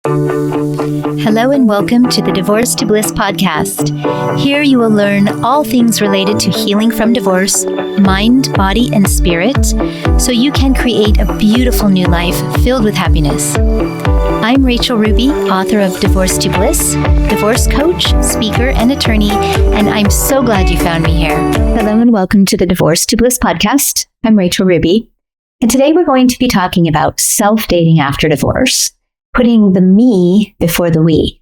Hello and welcome to the Divorce to Bliss podcast. Here you will learn all things related to healing from divorce, mind, body, and spirit, so you can create a beautiful new life filled with happiness. I'm Rachel Ruby, author of Divorce to Bliss, divorce coach, speaker, and attorney, and I'm so glad you found me here. Hello and welcome to the Divorce to Bliss podcast. I'm Rachel Ruby, and today we're going to be talking about self-dating after divorce. Putting the me before the we.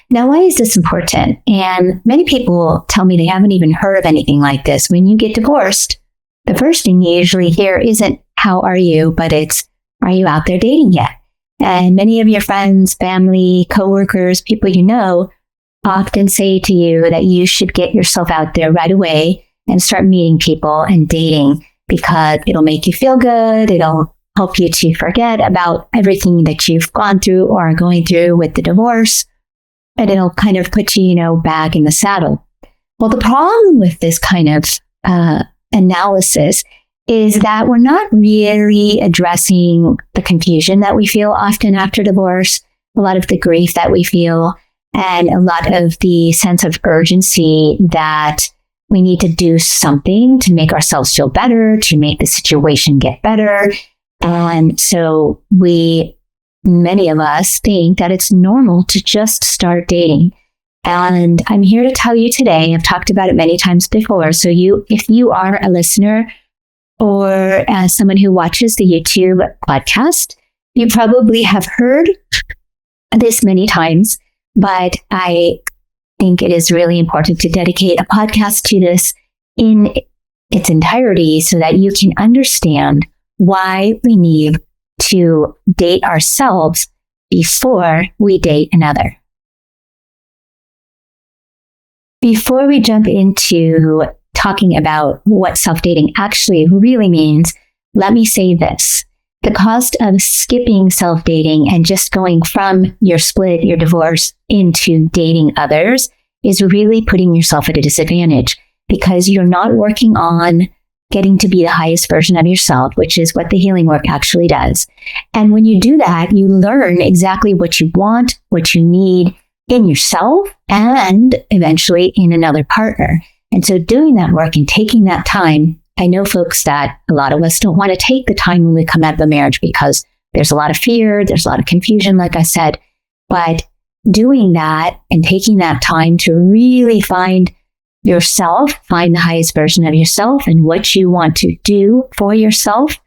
Now, why is this important? And many people tell me they haven't even heard of anything like this. When you get divorced, the first thing you usually hear isn't, how are you? But it's, are you out there dating yet? And many of your friends, family, coworkers, people you know, often say to you that you should get yourself out there right away and start meeting people and dating because it'll make you feel good. It'll help you to forget about everything that you've gone through or are going through with the divorce. And it'll kind of put you, back in the saddle. Well, the problem with this kind of analysis is that we're not really addressing the confusion that we feel often after divorce, a lot of the grief that we feel, and a lot of the sense of urgency that we need to do something to make ourselves feel better, to make the situation get better. And so many of us think that it's normal to just start dating. And I'm here to tell you today, I've talked about it many times before. So if you are a listener or someone who watches the YouTube podcast, you probably have heard this many times, but I think it is really important to dedicate a podcast to this in its entirety so that you can understand why we need to date ourselves before we date another. Before we jump into talking about what self-dating actually really means, let me say this. The cost of skipping self-dating and just going from your split, your divorce, into dating others is really putting yourself at a disadvantage because you're not working on getting to be the highest version of yourself, which is what the healing work actually does. And when you do that, you learn exactly what you want, what you need in yourself, and eventually in another partner. And so doing that work and taking that time, I know folks that a lot of us don't want to take the time when we come out of a marriage because there's a lot of fear, there's a lot of confusion, like I said. But doing that and taking that time to really find yourself, find the highest version of yourself and what you want to do for yourself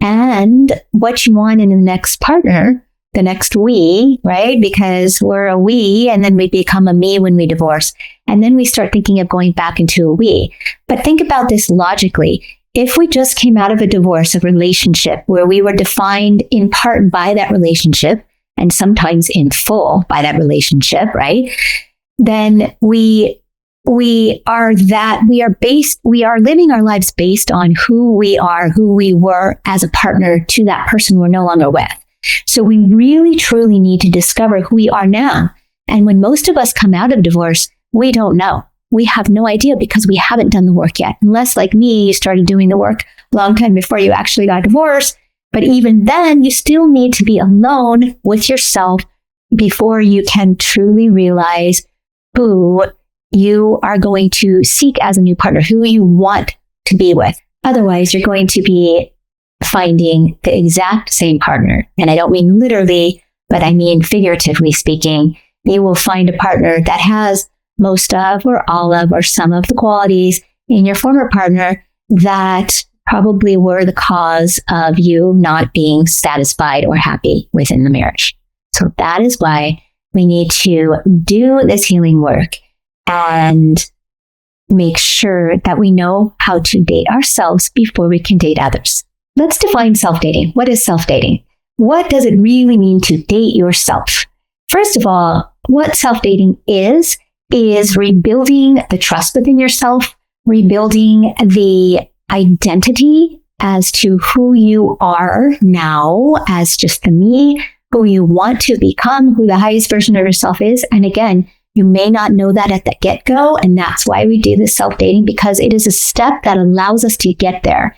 and what you want in the next partner, the next we, right? Because we're a we and then we become a me when we divorce. And then we start thinking of going back into a we. But think about this logically. If we just came out of a divorce, a relationship where we were defined in part by that relationship and sometimes in full by that relationship, right? Then we are living our lives based on who we are, who we were as a partner to that person we're no longer with. So we really, truly need to discover who we are now. And when most of us come out of divorce, we don't know. We have no idea because we haven't done the work yet. Unless, like me, you started doing the work a long time before you actually got divorced. But even then, you still need to be alone with yourself before you can truly realize who you are going to seek as a new partner, who you want to be with. Otherwise, you're going to be finding the exact same partner. And I don't mean literally, but I mean figuratively speaking. You will find a partner that has most of or all of or some of the qualities in your former partner that probably were the cause of you not being satisfied or happy within the marriage. So that is why we need to do this healing work and make sure that we know how to date ourselves before we can date others. Let's define self-dating. What is self-dating? What does it really mean to date yourself? First of all, what self-dating is rebuilding the trust within yourself, rebuilding the identity as to who you are now as just the me, who you want to become, who the highest version of yourself is. And again, you may not know that at the get-go, and that's why we do this self-dating, because it is a step that allows us to get there.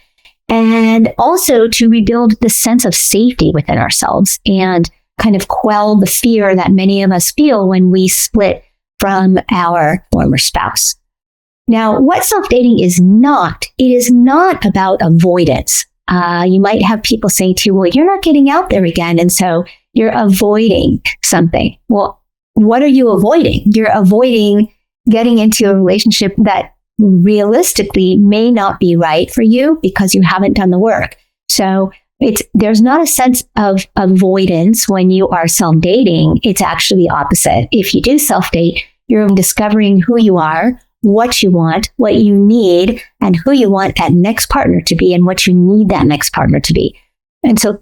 And also to rebuild the sense of safety within ourselves and kind of quell the fear that many of us feel when we split from our former spouse. Now, what self-dating is not, it is not about avoidance. You might have people saying to you, well, you're not getting out there again, and so you're avoiding something. Well, what are you avoiding? You're avoiding getting into a relationship that realistically may not be right for you because you haven't done the work. So there's not a sense of avoidance when you are self-dating. It's actually the opposite. If you do self-date, you're discovering who you are, what you want, what you need, and who you want that next partner to be and what you need that next partner to be. And so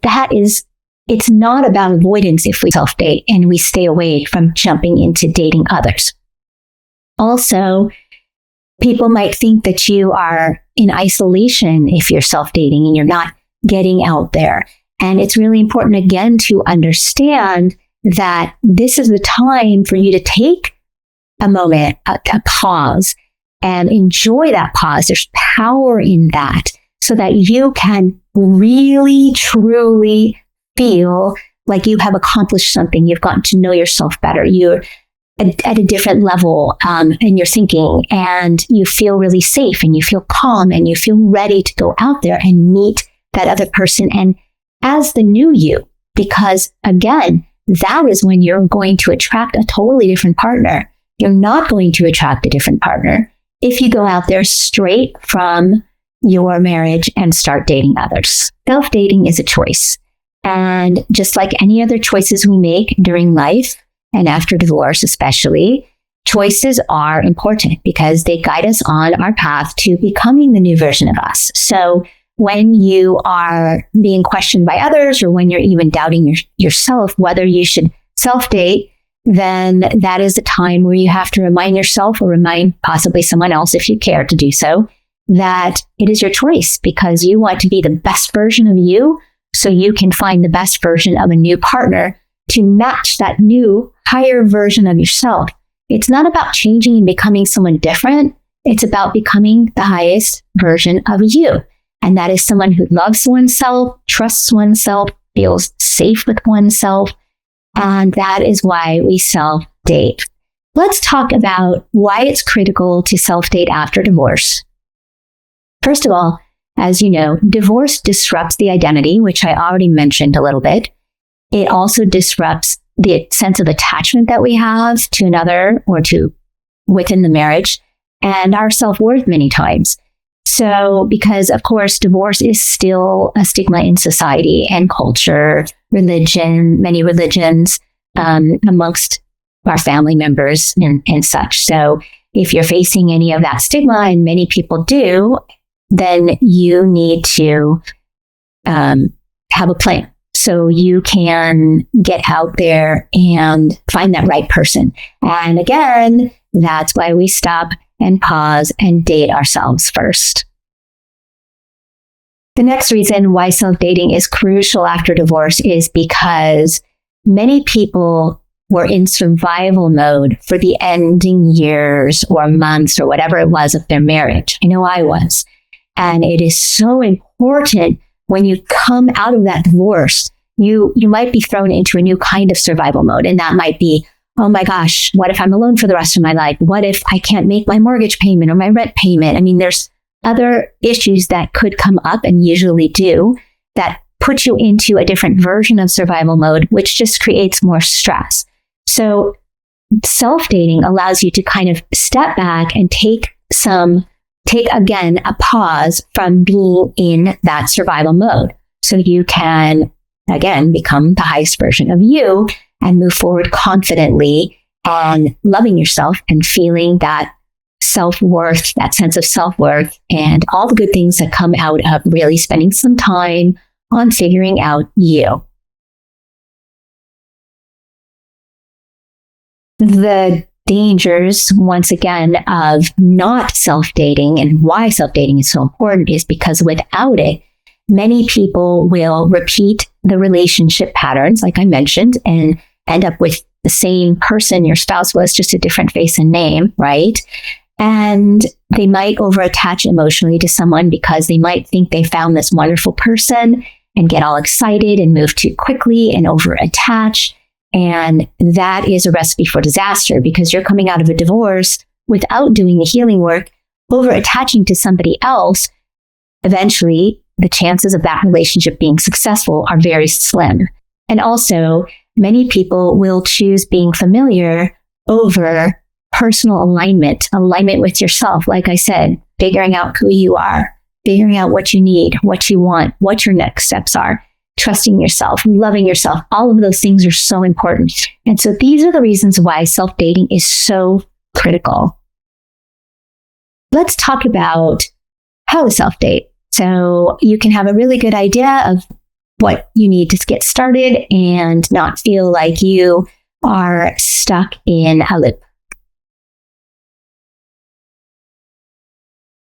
it's not about avoidance if we self-date and we stay away from jumping into dating others. Also, people might think that you are in isolation if you're self-dating and you're not getting out there. And it's really important, again, to understand that this is the time for you to take a moment, a pause, and enjoy that pause. There's power in that so that you can really, truly feel like you have accomplished something. You've gotten to know yourself better. You're at a different level in your thinking, and you feel really safe, and you feel calm, and you feel ready to go out there and meet that other person and as the new you. Because again, that is when you're going to attract a totally different partner. You're not going to attract a different partner if you go out there straight from your marriage and start dating others. Self-dating is a choice. And just like any other choices we make during life, and after divorce especially, choices are important because they guide us on our path to becoming the new version of us. So when you are being questioned by others, or when you're even doubting yourself whether you should self-date, then that is a time where you have to remind yourself, or remind possibly someone else if you care to do so, that it is your choice because you want to be the best version of you so you can find the best version of a new partner to match that new, higher version of yourself. It's not about changing and becoming someone different. It's about becoming the highest version of you. And that is someone who loves oneself, trusts oneself, feels safe with oneself. And that is why we self-date. Let's talk about why it's critical to self-date after divorce. First of all, as you know, divorce disrupts the identity, which I already mentioned a little bit. It also disrupts the sense of attachment that we have to another or to within the marriage, and our self-worth many times. So, because of course, divorce is still a stigma in society and culture, religion, many religions, amongst our family members and such. So if you're facing any of that stigma, and many people do, then you need to have a plan so you can get out there and find that right person. And again, that's why we stop and pause and date ourselves first. The next reason why self-dating is crucial after divorce is because many people were in survival mode for the ending years or months or whatever it was of their marriage. I know I was. And it is so important when you come out of that divorce, you might be thrown into a new kind of survival mode. And that might be, oh my gosh, what if I'm alone for the rest of my life? What if I can't make my mortgage payment or my rent payment? I mean, there's other issues that could come up, and usually do, that put you into a different version of survival mode, which just creates more stress. So self-dating allows you to kind of step back and take again a pause from being in that survival mode. So you can, again, become the highest version of you and move forward confidently on loving yourself and feeling that self-worth, that sense of self-worth, and all the good things that come out of really spending some time on figuring out you. The dangers, once again, of not self-dating and why self-dating is so important is because without it, many people will repeat the relationship patterns, like I mentioned, and end up with the same person your spouse was, just a different face and name, right? And they might overattach emotionally to someone because they might think they found this wonderful person and get all excited and move too quickly and over attach. And that is a recipe for disaster because you're coming out of a divorce without doing the healing work, over attaching to somebody else. Eventually, the chances of that relationship being successful are very slim. And also, many people will choose being familiar over personal alignment with yourself. Like I said, figuring out who you are, figuring out what you need, what you want, what your next steps are, trusting yourself, loving yourself. All of those things are so important. And so these are the reasons why self-dating is so critical. Let's talk about how to self-date. So you can have a really good idea of what you need to get started and not feel like you are stuck in a loop.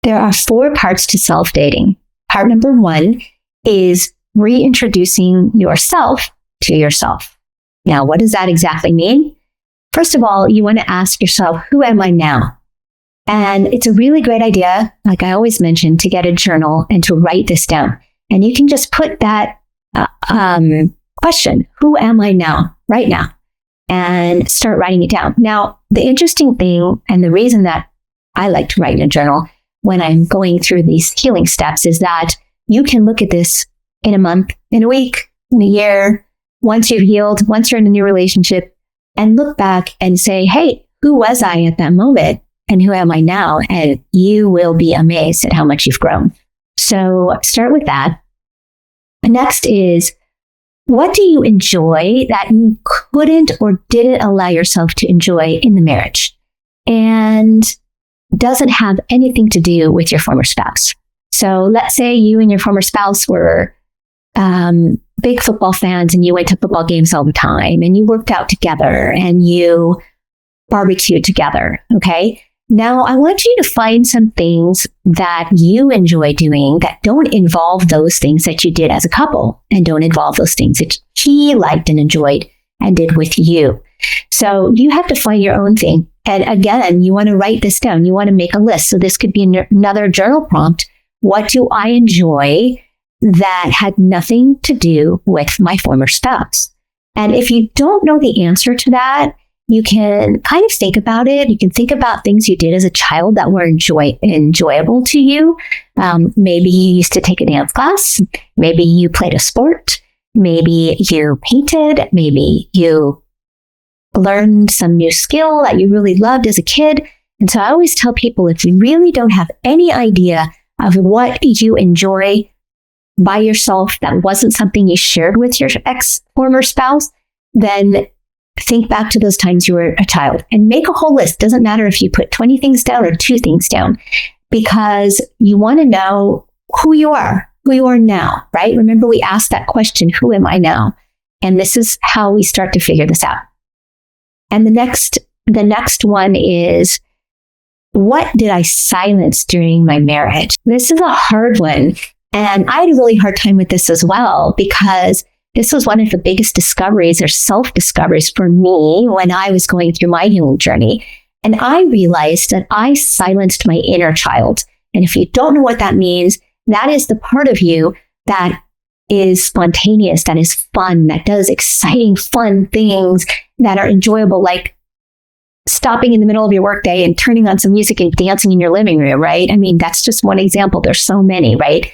There are 4 parts to self-dating. Part number 1 is reintroducing yourself to yourself. Now, what does that exactly mean? First of all, you want to ask yourself, who am I now? And it's a really great idea, like I always mention, to get a journal and to write this down. And you can just put that question, who am I now, right now, and start writing it down. Now, the interesting thing and the reason that I like to write in a journal when I'm going through these healing steps is that you can look at this in a month, in a week, in a year, once you've healed, once you're in a new relationship, and look back and say, hey, who was I at that moment? And who am I now? And you will be amazed at how much you've grown. So start with that. Next is, what do you enjoy that you couldn't or didn't allow yourself to enjoy in the marriage? And doesn't have anything to do with your former spouse. So let's say you and your former spouse were big football fans and you went to football games all the time and you worked out together and you barbecued together. Okay. Now I want you to find some things that you enjoy doing that don't involve those things that you did as a couple and don't involve those things that he liked and enjoyed and did with you. So you have to find your own thing. And again, you want to write this down. You want to make a list. So this could be another journal prompt. What do I enjoy that had nothing to do with my former spouse? And if you don't know the answer to that, you can kind of think about it. You can think about things you did as a child that were enjoyable to you. Maybe you used to take a dance class. Maybe you played a sport. Maybe you painted. Maybe you learned some new skill that you really loved as a kid. And so I always tell people, if you really don't have any idea of what you enjoy by yourself that wasn't something you shared with your former spouse, then think back to those times you were a child and make a whole list. Doesn't matter if you put 20 things down or 2 things down, because you want to know who you are now, right? Remember, we asked that question, who am I now? And this is how we start to figure this out. And the next one is, what did I silence during my marriage? This is a hard one. And I had a really hard time with this as well, because this was one of the biggest discoveries or self-discoveries for me when I was going through my healing journey. And I realized that I silenced my inner child. And if you don't know what that means, that is the part of you that is spontaneous, that is fun, that does exciting, fun things that are enjoyable, like stopping in the middle of your workday and turning on some music and dancing in your living room, right? I mean, that's just one example. There's so many, right?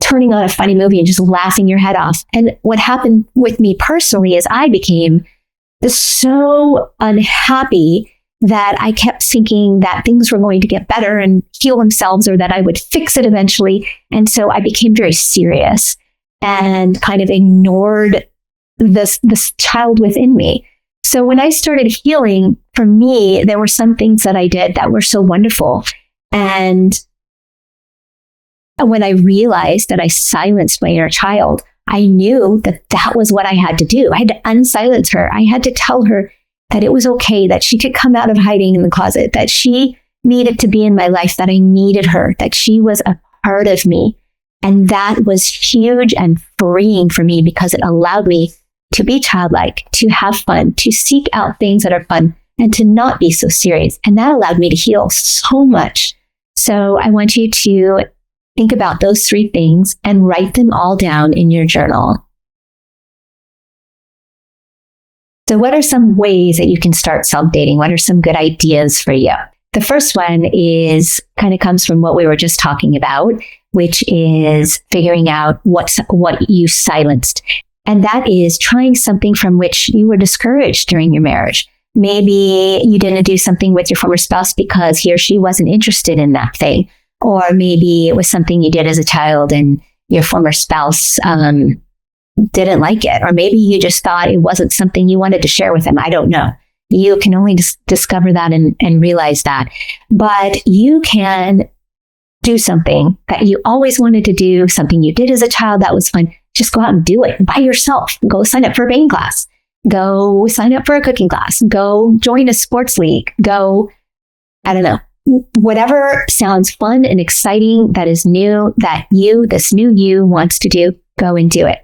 Turning on a funny movie and just laughing your head off. And what happened with me personally is I became so unhappy that I kept thinking that things were going to get better and heal themselves, or that I would fix it eventually. And so I became very serious and kind of ignored this child within me. So when I started healing, for me, there were some things that I did that were so wonderful. And when I realized that I silenced my inner child, I knew that that was what I had to do. I had to unsilence her. I had to tell her that it was okay, that she could come out of hiding in the closet, that she needed to be in my life, that I needed her, that she was a part of me. And that was huge and freeing for me, because it allowed me to be childlike, to have fun, to seek out things that are fun, and to not be so serious. And that allowed me to heal so much. So I want you to think about those 3 things and write them all down in your journal. So what are some ways that you can start self-dating? What are some good ideas for you? The first one is kind of comes from what we were just talking about, which is figuring out what you silenced. And that is trying something from which you were discouraged during your marriage. Maybe you didn't do something with your former spouse because he or she wasn't interested in that thing. Or maybe it was something you did as a child and your former spouse didn't like it. Or maybe you just thought it wasn't something you wanted to share with them. I don't know. You can only discover that and realize that. But you can do something that you always wanted to do, something you did as a child that was fun. Just go out and do it by yourself. Go sign up for a baking class. Go sign up for a cooking class. Go join a sports league. Go, I don't know, whatever sounds fun and exciting that is new, that this new you wants to do, go and do it.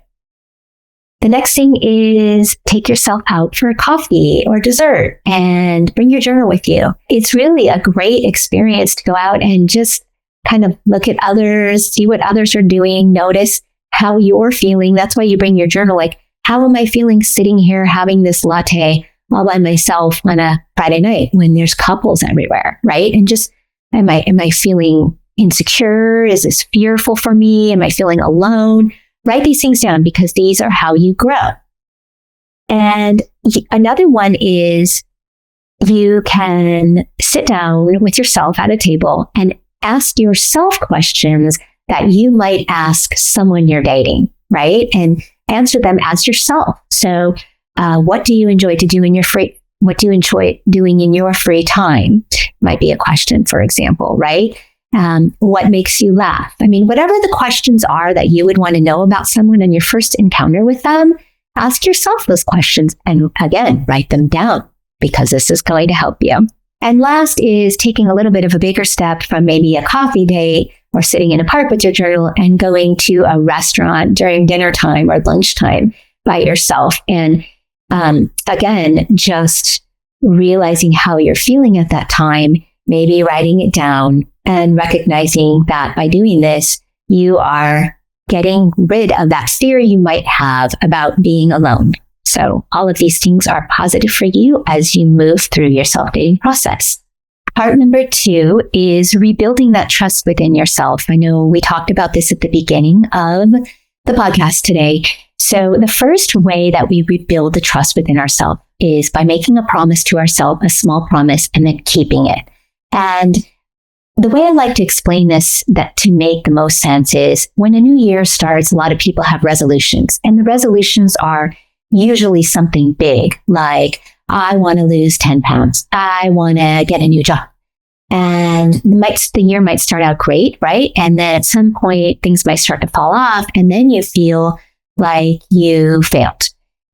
The next thing is take yourself out for a coffee or dessert and bring your journal with you. It's really a great experience to go out and just kind of look at others, see what others are doing, notice how you're feeling. That's why you bring your journal. Like, how am I feeling sitting here having this latte all by myself on a Friday night when there's couples everywhere, right? And just, am I feeling insecure? Is this fearful for me? Am I feeling alone? Write these things down because these are how you grow. And another one is you can sit down with yourself at a table and ask yourself questions that you might ask someone you're dating, right? And answer them as yourself. So, what do you enjoy to do in your free? What do you enjoy doing in your free time? Might be a question, for example, right? What makes you laugh? I mean, whatever the questions are that you would want to know about someone in your first encounter with them, ask yourself those questions and again, write them down because this is going to help you. And last is taking a little bit of a bigger step from maybe a coffee date or sitting in a park with your journal and going to a restaurant during dinner time or lunchtime by yourself. And again, just realizing how you're feeling at that time, maybe writing it down and recognizing that by doing this, you are getting rid of that fear you might have about being alone. So all of these things are positive for you as you move through your self-dating process. Part number 2 is rebuilding that trust within yourself. I know we talked about this at the beginning of the podcast today. So the first way that we rebuild the trust within ourselves is by making a promise to ourselves, a small promise, and then keeping it. And the way I like to explain this that to make the most sense is when a new year starts, a lot of people have resolutions. And the resolutions are usually something big, like I want to lose 10 pounds. I want to get a new job. And the year might start out great, right? And then at some point, things might start to fall off. And then you feel like you failed.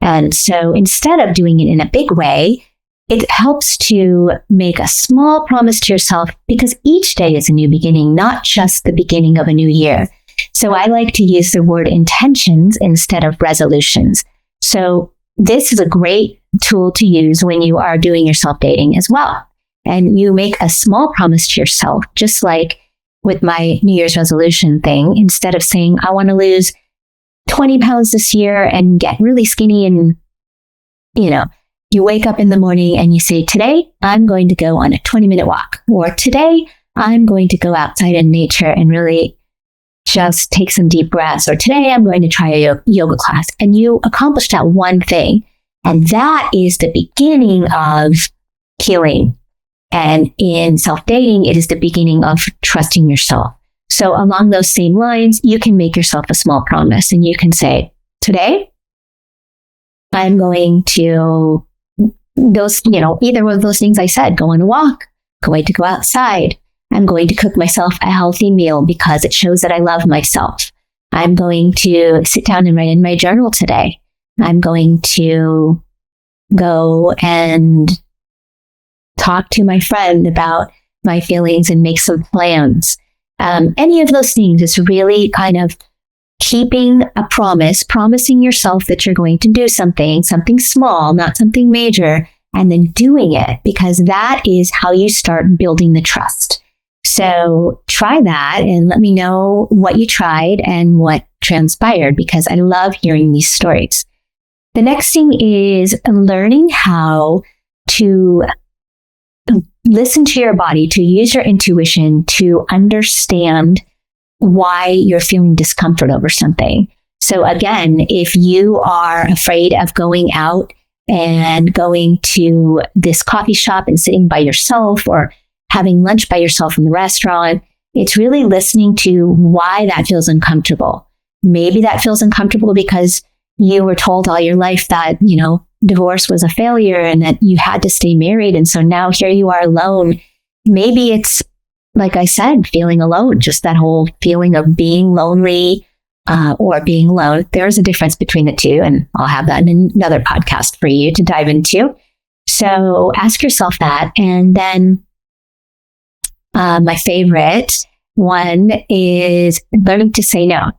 And so instead of doing it in a big way, it helps to make a small promise to yourself because each day is a new beginning, not just the beginning of a new year. So I like to use the word intentions instead of resolutions. So this is a great tool to use when you are doing your self-dating as well. And you make a small promise to yourself, just like with my New Year's resolution thing. Instead of saying, I want to lose 20 pounds this year and get really skinny and, you wake up in the morning and you say, today I'm going to go on a 20-minute walk, or today I'm going to go outside in nature and really just take some deep breaths, or today I'm going to try a yoga class. And you accomplish that one thing. And that is the beginning of healing. And in self-dating, it is the beginning of trusting yourself. So along those same lines, you can make yourself a small promise and you can say, today I'm going to either of those things I said, go on a walk, going to go outside. I'm going to cook myself a healthy meal because it shows that I love myself. I'm going to sit down and write in my journal today. I'm going to go and talk to my friend about my feelings and make some plans. Any of those things is really kind of keeping a promise, promising yourself that you're going to do something small, not something major, and then doing it, because that is how you start building the trust. So try that and let me know what you tried and what transpired, because I love hearing these stories. The next thing is learning how to listen to your body, to use your intuition to understand why you're feeling discomfort over something. So again, if you are afraid of going out and going to this coffee shop and sitting by yourself, or having lunch by yourself in the restaurant, it's really listening to why that feels uncomfortable. Maybe that feels uncomfortable because you were told all your life that, divorce was a failure and that you had to stay married. And so now here you are alone. Maybe it's, like I said, feeling alone, just that whole feeling of being lonely or being alone. There's a difference between the two, and I'll have that in another podcast for you to dive into. So ask yourself that. And then my favorite one is learning to say no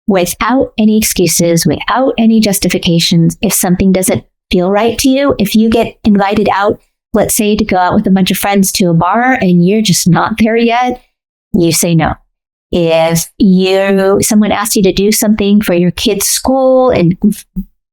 without any excuses, without any justifications. If something doesn't feel right to you, if you get invited out, let's say to go out with a bunch of friends to a bar and you're just not there yet, you say no. If someone asks you to do something for your kid's school and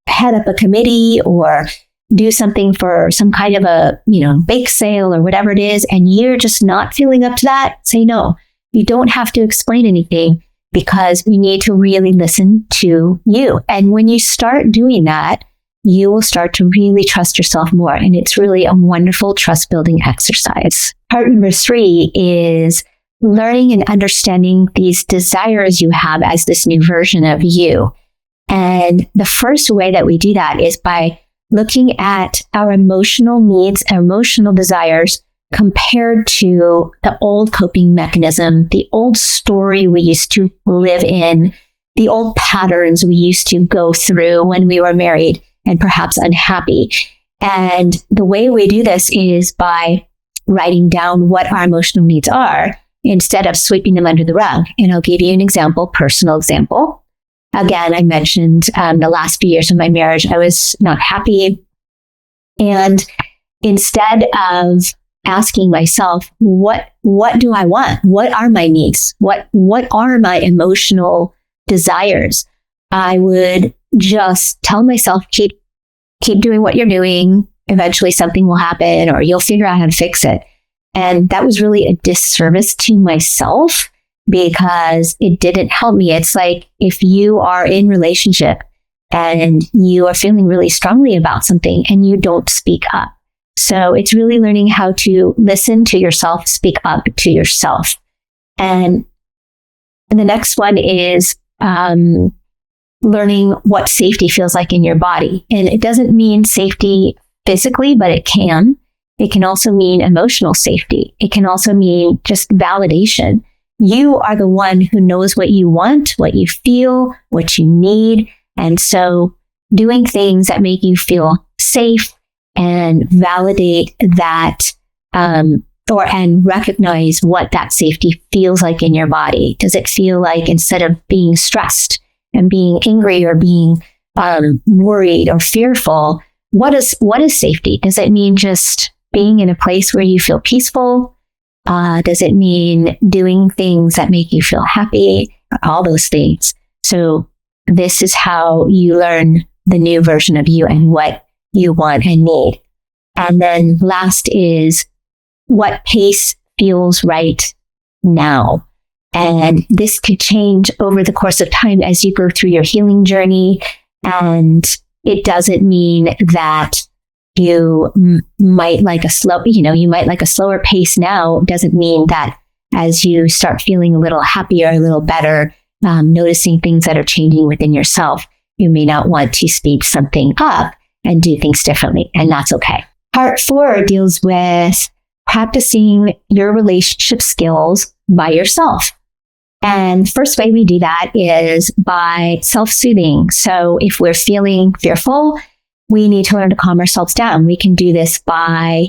head up a committee or do something for some kind of a, bake sale or whatever it is, and you're just not feeling up to that, say no. You don't have to explain anything, because we need to really listen to you. And when you start doing that, you will start to really trust yourself more. And it's really a wonderful trust building exercise. Part number 3 is learning and understanding these desires you have as this new version of you. And the first way that we do that is by looking at our emotional needs, our emotional desires, compared to the old coping mechanism, the old story we used to live in, the old patterns we used to go through when we were married and perhaps unhappy. And the way we do this is by writing down what our emotional needs are instead of sweeping them under the rug. And I'll give you an example, personal example. Again, I mentioned the last few years of my marriage, I was not happy. And instead of asking myself, what do I want? What are my needs? What are my emotional desires? I would just tell myself, keep doing what you're doing. Eventually something will happen, or you'll figure out how to fix it. And that was really a disservice to myself, because it didn't help me. It's like if you are in relationship and you are feeling really strongly about something and you don't speak up. So it's really learning how to listen to yourself, speak up to yourself. And the next one is learning what safety feels like in your body. And it doesn't mean safety physically, but it can. It can also mean emotional safety. It can also mean just validation. You are the one who knows what you want, what you feel, what you need. And so doing things that make you feel safe and validate that, and recognize what that safety feels like in your body. Does it feel like, instead of being stressed and being angry or being worried or fearful, what is safety? Does it mean just being in a place where you feel peaceful? Does it mean doing things that make you feel happy? All those things. So this is how you learn the new version of you and what you want and need. And then last is, what pace feels right now? And this could change over the course of time as you go through your healing journey. And it doesn't mean that you might like a slower pace now. It doesn't mean that as you start feeling a little happier, a little better, noticing things that are changing within yourself, you may not want to speed something up and do things differently. And that's okay. Part 4 deals with practicing your relationship skills by yourself. And the first way we do that is by self-soothing. So if we're feeling fearful, we need to learn to calm ourselves down. We can do this by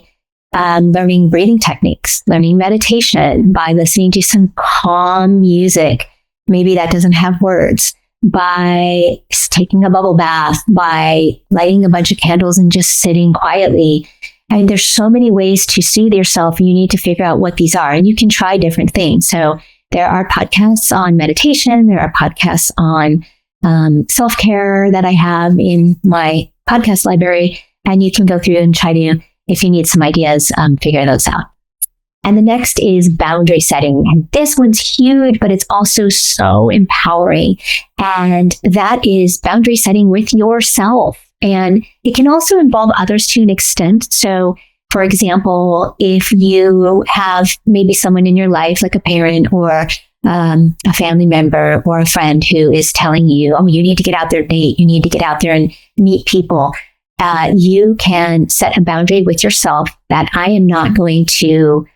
learning breathing techniques, learning meditation, by listening to some calm music. Maybe that doesn't have words. By taking a bubble bath, by lighting a bunch of candles and just sitting quietly. And there's so many ways to soothe yourself. You need to figure out what these are, and you can try different things. So there are podcasts on meditation. There are podcasts on self-care that I have in my podcast library. And you can go through and try to, if you need some ideas, figure those out. And the next is boundary setting. And this one's huge, but it's also so empowering. And that is boundary setting with yourself. And it can also involve others to an extent. So, for example, if you have maybe someone in your life, like a parent or a family member or a friend who is telling you, oh, you need to get out there and date, you need to get out there and meet people, you can set a boundary with yourself that I am not going to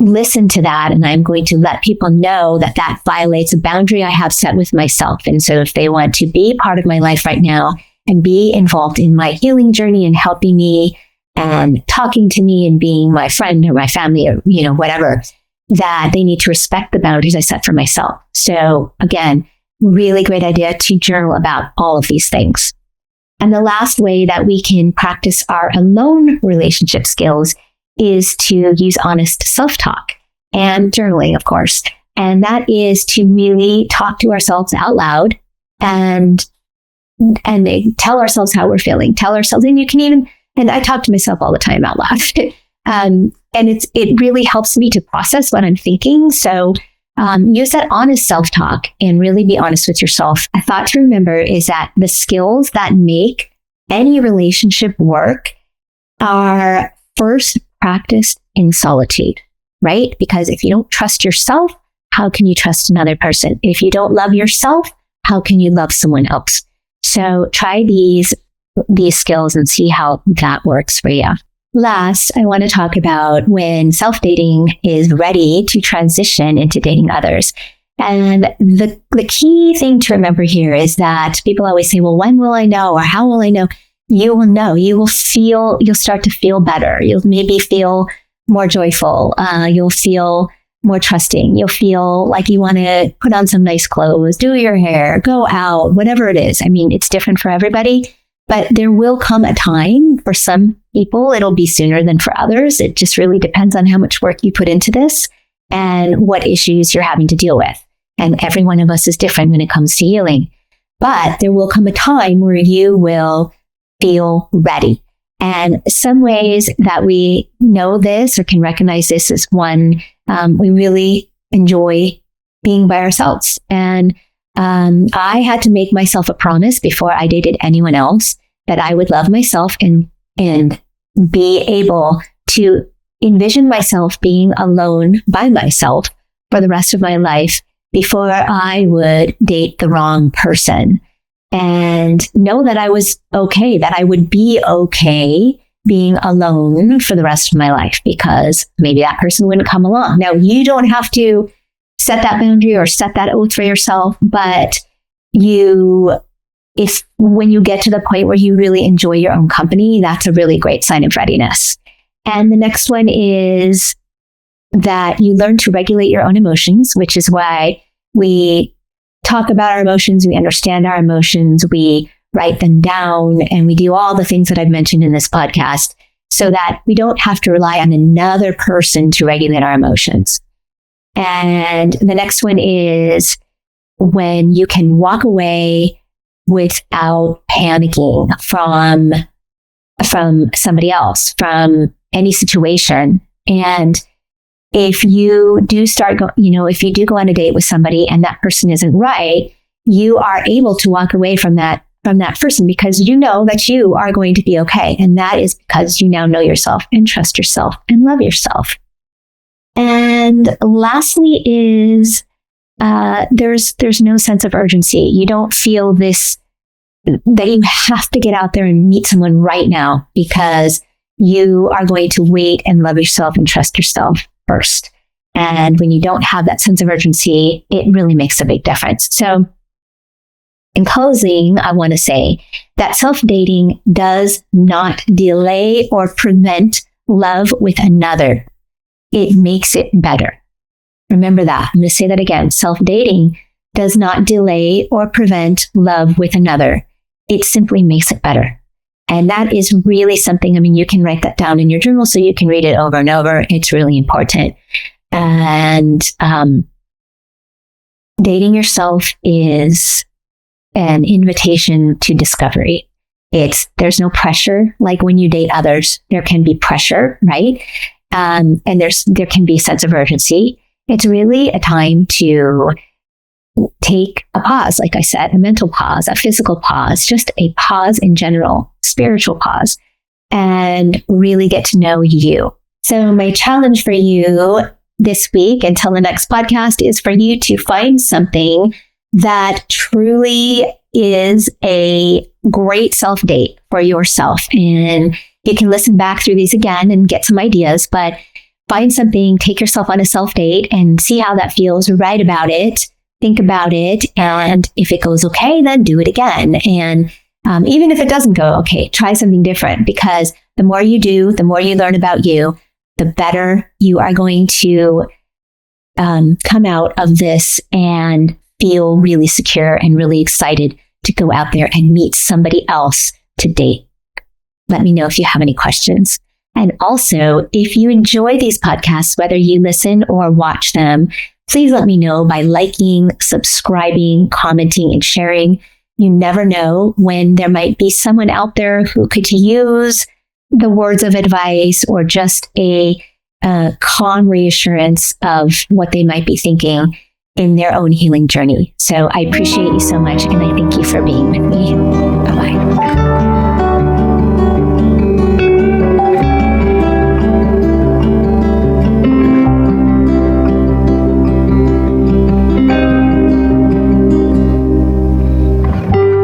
listen to that, and I'm going to let people know that that violates a boundary I have set with myself. And so if they want to be part of my life right now and be involved in my healing journey and helping me and talking to me and being my friend or my family or, whatever, that they need to respect the boundaries I set for myself. So again, really great idea to journal about all of these things. And the last way that we can practice our alone relationship skills is to use honest self-talk and journaling, of course. And that is to really talk to ourselves out loud and tell ourselves how we're feeling. Tell ourselves, and you can even, and I talk to myself all the time out loud. And it really helps me to process what I'm thinking. So use that honest self-talk and really be honest with yourself. A thought to remember is that the skills that make any relationship work are first practiced in solitude, right? Because if you don't trust yourself, how can you trust another person? If you don't love yourself, how can you love someone else? So try these skills and see how that works for you. Last, I want to talk about when self-dating is ready to transition into dating others. And the key thing to remember here is that people always say, well, when will I know? Or how will I know? You will know. You'll start to feel better. You'll maybe feel more joyful. You'll feel more trusting. You'll feel like you want to put on some nice clothes, do your hair, go out, whatever it is. I mean, it's different for everybody, but there will come a time for some people. It'll be sooner than for others. It just really depends on how much work you put into this and what issues you're having to deal with. And every one of us is different when it comes to healing. But there will come a time where you will feel ready. And some ways that we know this or can recognize this is one, we really enjoy being by ourselves. And I had to make myself a promise before I dated anyone else that I would love myself and be able to envision myself being alone by myself for the rest of my life before I would date the wrong person. And know that I was okay, that I would be okay being alone for the rest of my life because maybe that person wouldn't come along. Now, you don't have to set that boundary or set that oath for yourself, but when you get to the point where you really enjoy your own company, that's a really great sign of readiness. And the next one is that you learn to regulate your own emotions, which is why we talk about our emotions, we understand our emotions, we write them down, and we do all the things that I've mentioned in this podcast so that we don't have to rely on another person to regulate our emotions. And the next one is when you can walk away without panicking from somebody else, from any situation. And if you do if you do go on a date with somebody and that person isn't right, you are able to walk away from that person because you know that you are going to be okay. And that is because you now know yourself and trust yourself and love yourself. And lastly is there's no sense of urgency. You don't feel this, that you have to get out there and meet someone right now because you are going to wait and love yourself and trust yourself first. And when you don't have that sense of urgency, it really makes a big difference. So in closing, I want to say that self-dating does not delay or prevent love with another. It makes it better. Remember that. I'm going to say that again. Self-dating does not delay or prevent love with another. It simply makes it better. And that is really something, I mean, you can write that down in your journal so you can read it over and over. It's really important. And dating yourself is an invitation to discovery. There's no pressure. Like when you date others, there can be pressure, right? And there can be a sense of urgency. It's really a time to take a pause, like I said, a mental pause, a physical pause, just a pause in general, spiritual pause, and really get to know you. So my challenge for you this week until the next podcast is for you to find something that truly is a great self-date for yourself. And you can listen back through these again and get some ideas, but find something, take yourself on a self-date and see how that feels, write about it, think about it. And if it goes okay, then do it again. And even if it doesn't go okay, try something different, because the more you do, the more you learn about you, the better you are going to come out of this and feel really secure and really excited to go out there and meet somebody else to date. Let me know if you have any questions. And also, if you enjoy these podcasts, whether you listen or watch them, please let me know by liking, subscribing, commenting, and sharing. You never know when there might be someone out there who could use the words of advice or just a calm reassurance of what they might be thinking in their own healing journey. So I appreciate you so much, and I thank you for being with me. Bye-bye.